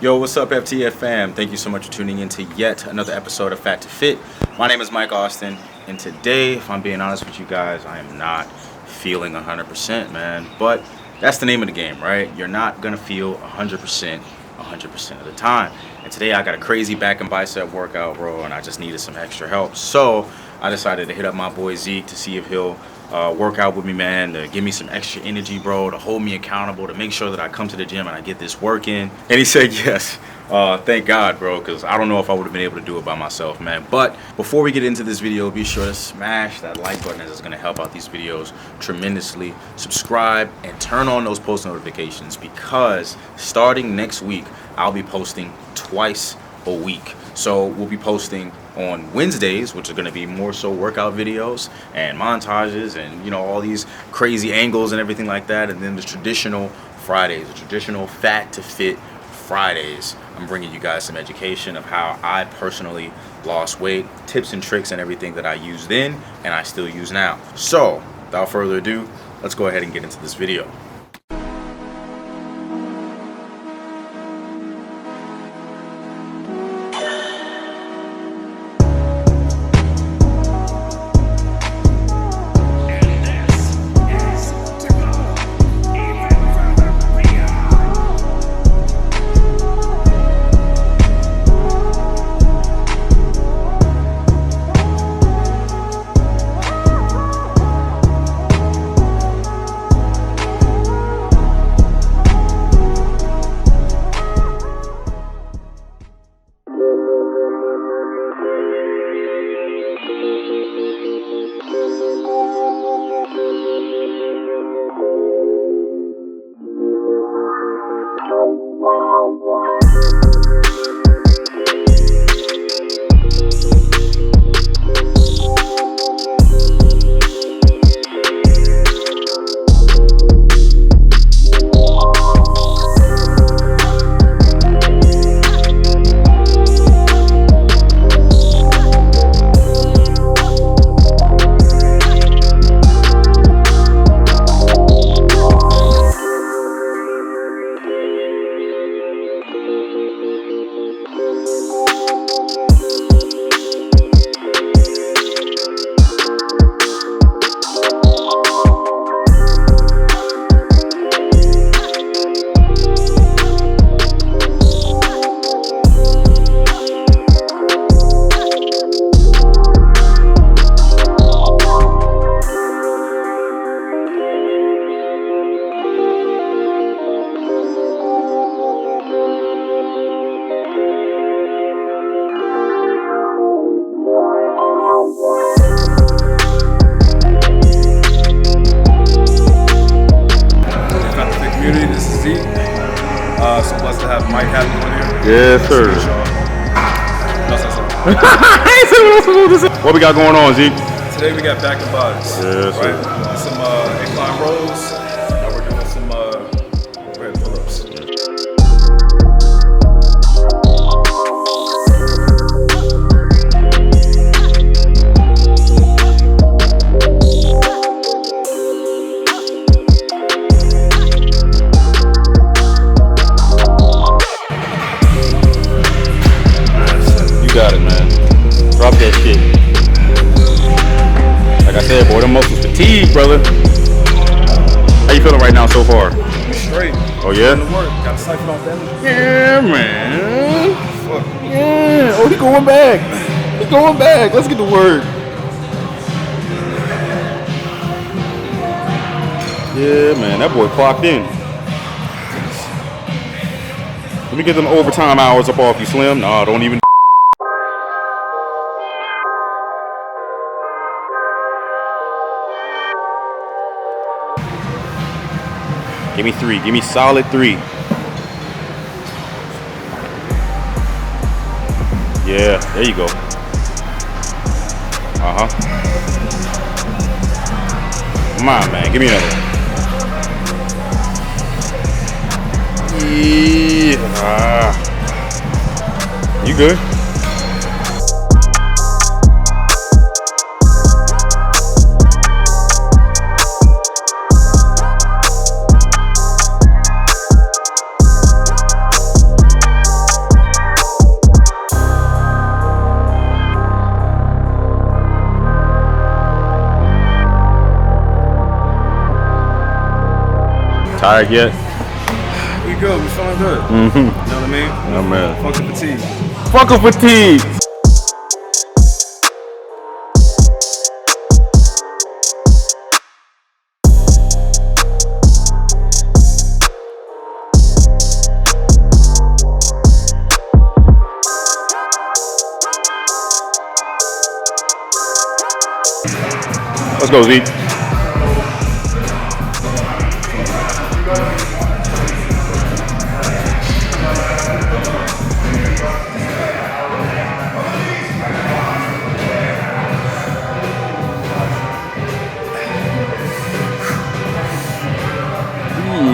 Yo, what's up, FTF Fam? Thank you so much for tuning in to yet another episode of Fat to Fit. My name is Mike Austin, and today, if I'm being honest with you guys, I am not feeling 100%, man. But that's the name of the game, right? You're not gonna feel 100% of the time. And today I got a crazy back and bicep workout, bro, and I just needed some extra help. So I decided to hit up my boy Zeke to see if he'll work out with me, man, to give me some extra energy, bro, to hold me accountable, to make sure that I come to the gym and I get this work in. And he said yes. Thank God, bro, because I don't know if I would have been able to do it by myself, man. But before we get into this video, be sure to smash that like button, as it's going to help out these videos tremendously. Subscribe and turn on those post notifications, because starting next week, I'll be posting twice a week. So we'll be posting on Wednesdays, which are going to be more so workout videos and montages and, you know, all these crazy angles and everything like that. And then the traditional Fridays, the traditional Fat to Fit Fridays, I'm bringing you guys some education of how I personally lost weight, tips and tricks and everything that I used then and I still use now. So without further ado, let's go ahead and get into this video. This is Zeke. So blessed to have Mike on here. Yes, sir. What we got going on, Zeke? Today we got back and buys. Yes, sir. Right? Some incline rolls. We're doing some overhead pull-ups. Got it, man. Drop that shit. Like I said, boy, them muscles fatigue, brother. How you feeling right now so far? Straight. Oh, yeah? Doing the work. Got to siphon off damage. Yeah, man. Fuck. Yeah. Oh, he going back. He going back. Let's get to work. Yeah, man. That boy clocked in. Let me get them overtime hours up off you, Slim. Nah, don't even. Give me 3. Give me solid 3. Yeah, there you go. Come on, man. Give me another one. Yeah. You good? Tired yet? We good. We feeling good. Mm-hmm. You know what I mean? Yeah, man. Fuck the fatigue. Fuck a fatigue. Let's go, Zeke.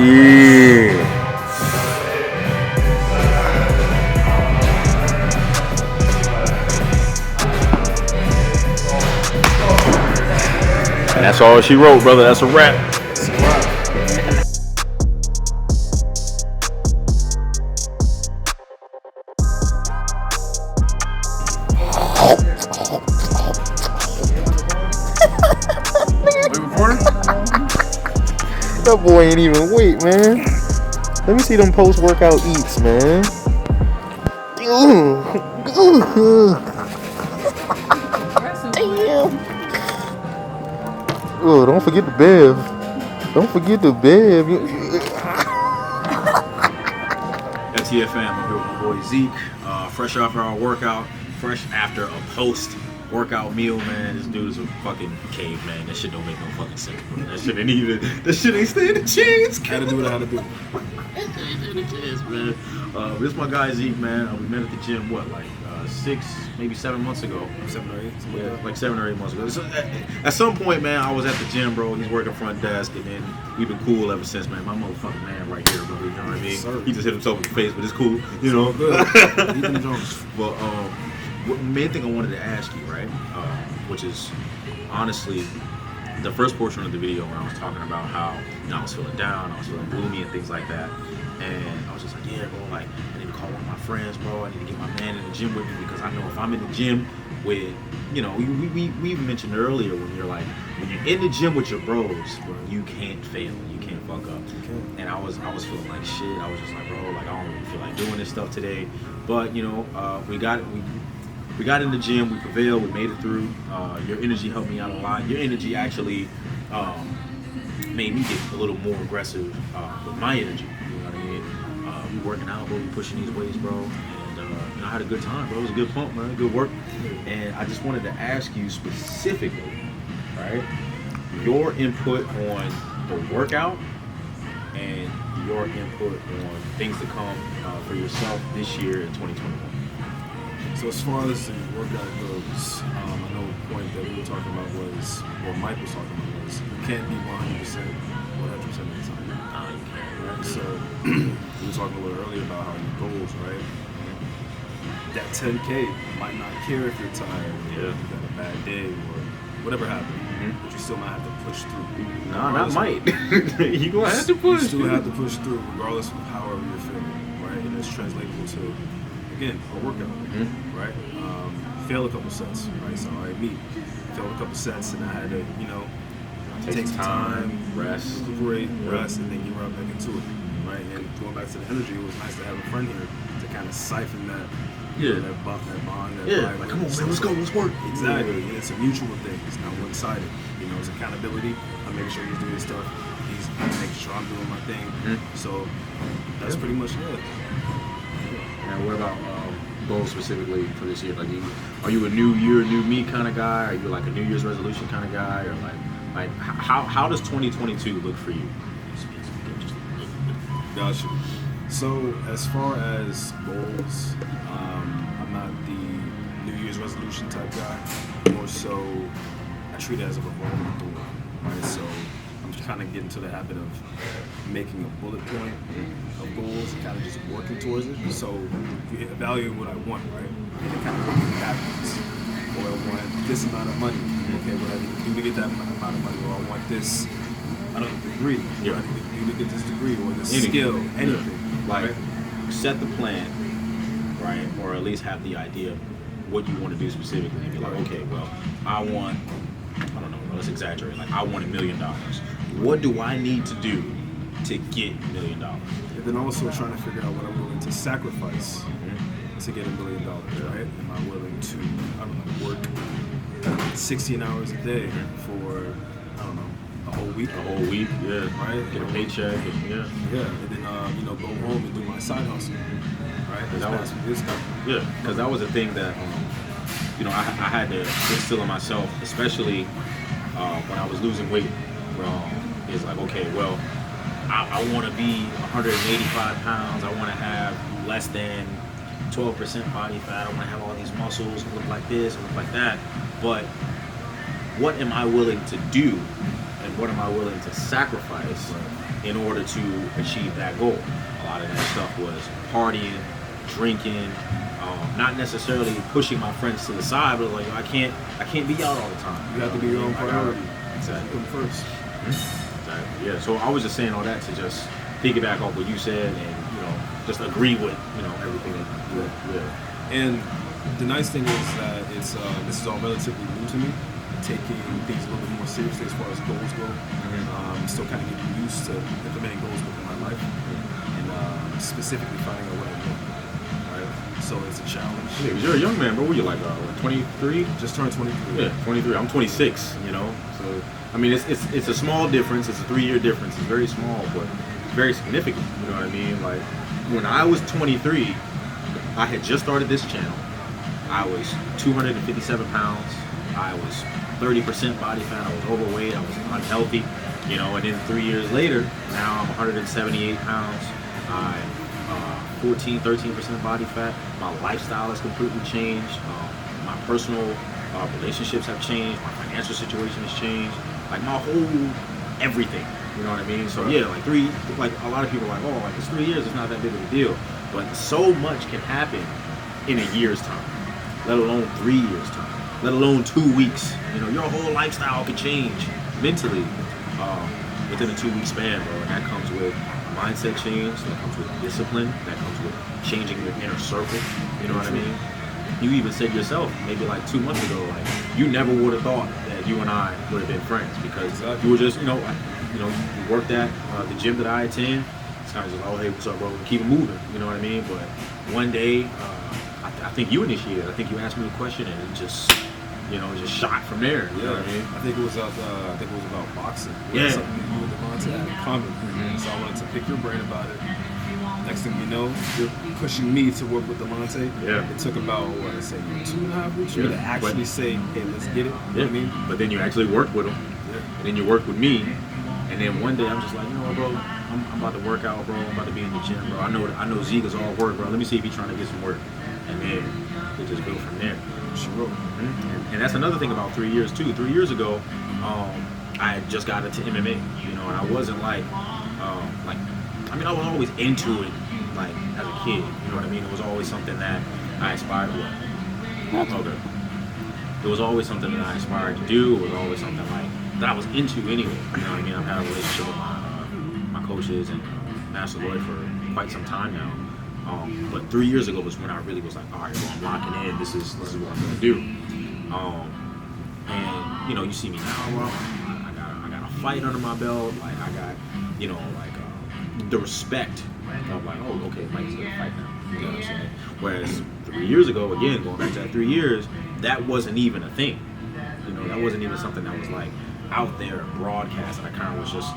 Yeah. And that's all she wrote, brother. That's a wrap. That boy ain't even wait, man. Let me see them post-workout eats, man. Damn. Oh, don't forget the bev. Don't forget the bev. FTF Fam, I'm here with my boy Zeke. Fresh after our workout, fresh after a post-workout meal, man. This dude is a fucking caveman. That shit don't make no fucking sense, bro. That shit ain't stand a chance. Had to do what I had to do. Stand a chance, man. This is my guy Zeke, man. We met at the gym, what, like 6, maybe 7 months ago. 7 or 8? Yeah, like 7 or 8 months ago. So, at some point, man, I was at the gym, bro. He's working front desk, and then we've been cool ever since, man. My motherfucking man right here, bro. You know what I mean? Sir. He just hit himself in the face, but it's cool, you know? But the main thing I wanted to ask you, right, which is honestly the first portion of the video where I was talking about how I was feeling down, I was feeling gloomy and things like that. And I was just like, yeah, bro, like, I need to call one of my friends, bro. I need to get my man in the gym with me because I know if I'm in the gym with, you know, we even mentioned earlier when you're in the gym with your bros, bro, you can't fail. You can't fuck up. And I was feeling like shit. I was just like, bro, like, I don't really feel like doing this stuff today. But, you know, we got in the gym, we prevailed, we made it through. Your energy helped me out a lot. Your energy actually made me get a little more aggressive with my energy. We working out, bro. We pushing these weights, bro. And I had a good time, bro. It was a good pump, man. Good work. And I just wanted to ask you specifically, right, your input on the workout and your input on things to come for yourself this year in 2021. So as far as the workout goes, I know the point that we were talking about was, what Mike was talking about was, you can't be 100% of the time. You can't, right? So we were talking a little earlier about how your goals, right? That 10K might not care if you're tired, or you got a bad day, or whatever happened, but you still might have to push through. No, not might. You gonna have to push. You still have to push through, regardless of however you're feeling, right? And it's translatable to, again, a workout, right? Fail a couple sets, right? So, all right, failed a couple sets, and I had to, you know, take some time, rest, recuperate, rest, and then get right back into it, right? And going back to the energy, it was nice to have a friend here to kind of siphon that, that bond, that vibe. Like, come on, man, let's go, let's work. Exactly. And it's a mutual thing. It's not one-sided. You know, it's accountability. I'm making sure he's doing his stuff. He's making sure I'm doing my thing. So that's pretty much it. Now, what about goals specifically for this year? Like, are you a new year, new me kind of guy? Are you like a New Year's resolution kind of guy? Or like how does 2022 look for you? Gotcha. So as far as goals, I'm not the New Year's resolution type guy. More so, I treat it as a revolving door, right? So I'm kind of getting to the habit of making a bullet point of goals and kind of just working towards it. So you evaluate what I want, right? And kind of working backwards. Or I want this amount of money. Okay, what I need to do to get that amount of money, or I want this, I don't know, degree. What I need to do to get this degree, or this skill, anything. Like, set the plan, right? Or at least have the idea of what you want to do specifically. And be like, okay, well, I don't know, let's exaggerate. Like, I want $1 million. What do I need to do to get $1 million? And then also trying to figure out what I'm willing to sacrifice to get $1 million, right? Am I willing to, I don't know, work 16 hours a day for, I don't know, a whole week? A whole week, yeah. Right? Get a paycheck, Yeah, and then, go home and do my side hustle, right? Yeah, because that was a thing that, I had to instill in myself, especially when I was losing weight. It's like, okay, well, I want to be 185 pounds. I want to have less than 12% body fat. I want to have all these muscles and look like this and look like that. But what am I willing to do, and what am I willing to sacrifice in order to achieve that goal? A lot of that stuff was partying, drinking, not necessarily pushing my friends to the side, but like I can't be out all the time. You have to be your own priority. Exactly. Come first. Exactly. Yeah. So I was just saying all that to just piggyback off what you said, and just agree with everything that you did. Yeah. And the nice thing is that it's this is all relatively new to me. Taking things a little bit more seriously as far as goals go. Still kind of getting used to implementing goals within my life, and specifically finding out what I want. Right. So it's a challenge. Yeah, 'cause you're a young man, bro. What are you like? 23? Just turned 23. Yeah, 23. I'm 26. So I mean, it's a small difference. It's a 3-year difference. It's very small, but it's very significant. You know what I mean? Like when I was 23, I had just started this channel. I was 257 pounds. I was 30% body fat. I was overweight. I was unhealthy. And then 3 years later, now I'm 178 pounds. I'm 13% body fat. My lifestyle has completely changed. My personal relationships have changed. My financial situation has changed. Like my whole everything. You know what I mean? So yeah, like a lot of people are like, oh, like it's 3 years, it's not that big of a deal. But so much can happen in a year's time, let alone 3 years time, let alone 2 weeks. Your whole lifestyle can change mentally within a 2-week span, bro. And that comes with mindset change, that comes with discipline, that comes with changing your inner circle. You know what I mean? You even said yourself, maybe like 2 months ago, like you never would have thought that you and I would have been friends because you were just, you worked at the gym that I attend. It's kind of just, oh, hey, what's up, bro? Keep it moving. You know what I mean? But one day, I think you initiated. I think you asked me a question, and it just shot from there. You know what I mean? I think it was about boxing. Yeah. Something that you and Devontae had in common. So I wanted to pick your brain about it. Next thing you know, you're pushing me to work with Devontae. Yeah. It took about 2.5 weeks for me to actually say, hey, let's get it. You know what I mean? But then you actually worked with him. Yeah. And then you worked with me. And then one day I'm just like, bro, I'm about to work out, bro. I'm about to be in the gym, bro. I know Zeke is all work, bro. Let me see if he's trying to get some work. And then it just go from there. Sure. And that's another thing about 3 years too. 3 years ago, I had just got into MMA, and I wasn't I was always into it, like as a kid. You know what I mean? It was always something that I aspired to. Okay. It was always something that I aspired to do. It was always something that I was into anyway. You know what I mean? I've had a relationship with my coaches and Master Lloyd for quite some time now. But 3 years ago was when I really was like, all right, well, I'm locking in. This is what I'm gonna do. And you see me now, bro. I got a fight under my belt. Like I got, the respect of like, oh, okay, Mike's gonna fight now. You know what I'm saying? Whereas 3 years ago, again, going back to that 3 years, that wasn't even a thing. That wasn't even something that was like out there broadcast. I kind of was just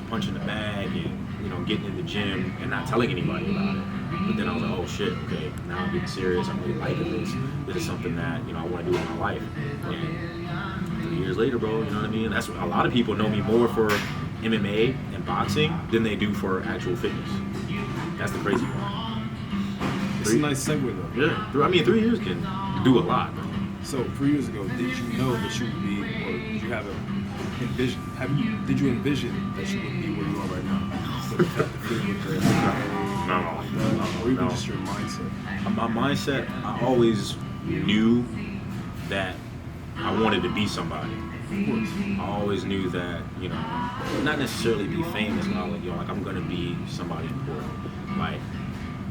punching the bag and getting in the gym and not telling anybody about it. But then I was like, oh shit, okay, now I'm getting serious. I'm really liking this. This is something that I want to do in my life. And 3 years later, bro, you know what I mean? That's a lot of people know me more for MMA and boxing than they do for actual fitness. That's the crazy part. It's a nice segue though. Yeah, I mean 3 years can do a lot, bro. So 3 years ago, did you know that you would be, or did you have envision? Did you envision that you would be where you are right now? Or even just your mindset? My mindset, I always knew that I wanted to be somebody. Of course. I always knew that, not necessarily be famous, but I was like, I'm gonna be somebody important. Like,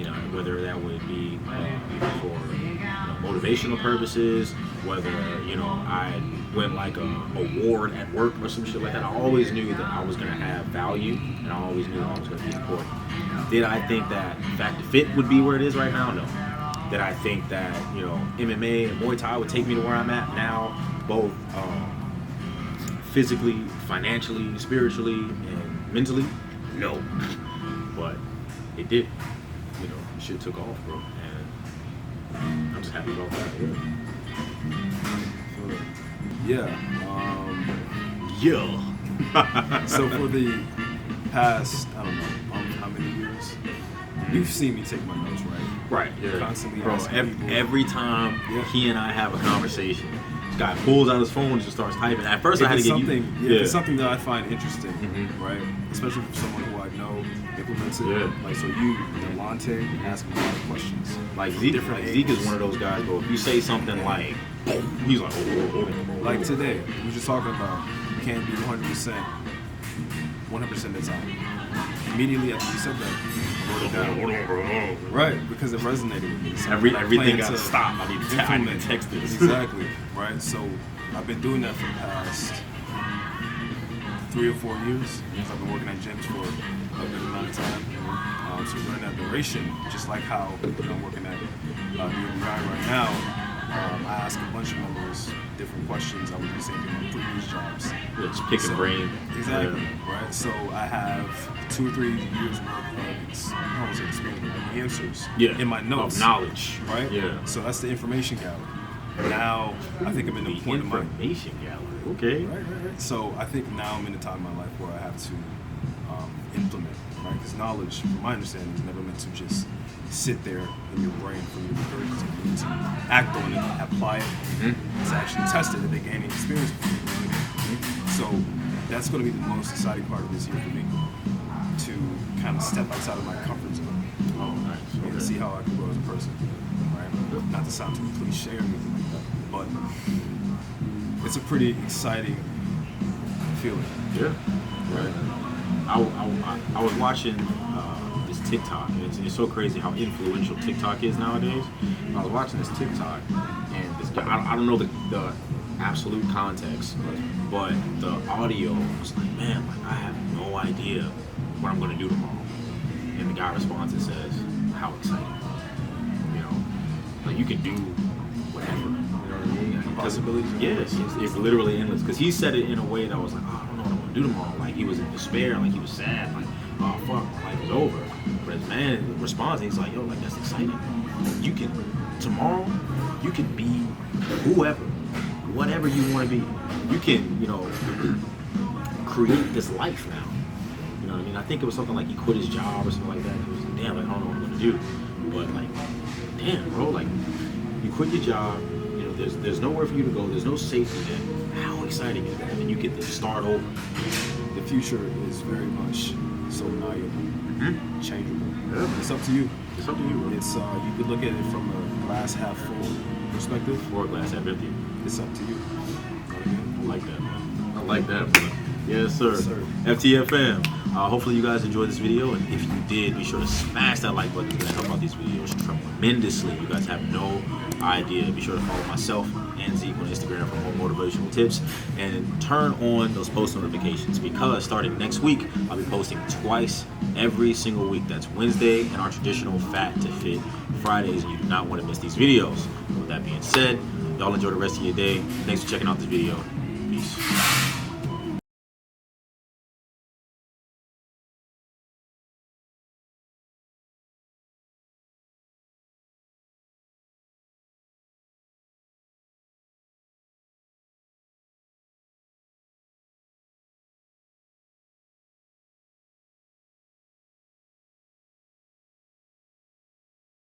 You know, whether that would be for motivational purposes, whether I win like a award at work or some shit like that. I always knew that I was gonna have value, and I always knew I was gonna be important. Did I think that FATTOFIT would be where it is right now? No. Did I think that MMA and Muay Thai would take me to where I'm at now, both physically, financially, spiritually, and mentally? No. But it did. Shit took off, bro, and I'm just happy about that. Yeah. So for the past, I don't know how many years, you've seen me take my notes, right? Right. Yeah. Constantly bro. Every time he and I have a conversation, this guy pulls out his phone and just starts typing. At first, I had to get something. It's something that I find interesting, right? Especially from someone who I know implements it. Yeah. Like so, you, Delonte, ask him a lot of questions. Like Zeke is one of those guys, bro. If you say something like, he's like, oh. Like today, we were just talking about you can't be 100% of the time. Immediately after you said that, right? Because it resonated with me. So everything got to stop. I need to text this. Exactly, right? So I've been doing that for the past 3 or 4 years. I've been working at gyms for a good amount of time. So during that duration, just like how I'm working at BICEP right now, I ask a bunch of members different questions. I would do the same thing on previous jobs. Just pick a brain. Exactly, right? So I have 2 or 3 years worth of answers in my notes. Of knowledge. Right? Yeah. So that's the information gallery. Now, I think I'm in the point of my... Information gallery. Okay. Right. So I think now I'm in a time in my life where I have to implement, right? Because knowledge, from my understanding, is never meant to just sit there in your brain for you to regurgitate. You need to act on it, apply it, to actually test it, and then gain experience from it. So that's going to be the most exciting part of this year for me, to kind of step outside of my comfort zone. Oh, nice. And see how I can grow as a person, right? Not to sound too cliche or anything like that, but it's a pretty exciting feeling. Yeah. Right. I was watching this TikTok, and it's so crazy how influential TikTok is nowadays. I was watching this TikTok, and this guy, I don't know the absolute context, but the audio was like, man, like I have no idea what I'm gonna do tomorrow. And the guy responds and says, how exciting. Like you can do whatever. You know what I mean? Possibilities. Yes, it's literally endless. Because he said it in a way that was like, oh, I don't know what I'm gonna do tomorrow. Like he was in despair, like he was sad, like, oh fuck, my life is over. But his man responds, and he's like, yo, like that's exciting. You can tomorrow, you can be whoever, whatever you want to be. You can, create this life now. You know what I mean? I think it was something like he quit his job or something like that. He was like, damn, like, I don't know what I'm gonna do. But like, damn, bro, like you quit your job. There's nowhere for you to go. There's no safety net. How exciting is that? And you get to start over. The future is very much so malleable, changeable. Yeah. It's up to you. It's up to you, bro. It's you could look at it from a glass half full perspective, or a glass half empty. It's up to you. I like that, man. I like that, bro. Yes, sir. Yes, sir. FTF Fam. Hopefully you guys enjoyed this video, and if you did, be sure to smash that like button. It's gonna help out these videos tremendously. You guys have no idea. Be sure to follow myself and Zeke on Instagram for more motivational tips, and turn on those post notifications, because starting next week I'll be posting twice every single week. That's Wednesday and our traditional FATTOFIT Fridays, and you do not want to miss these videos. With that being said, y'all enjoy the rest of your day. Thanks for checking out this video. Peace.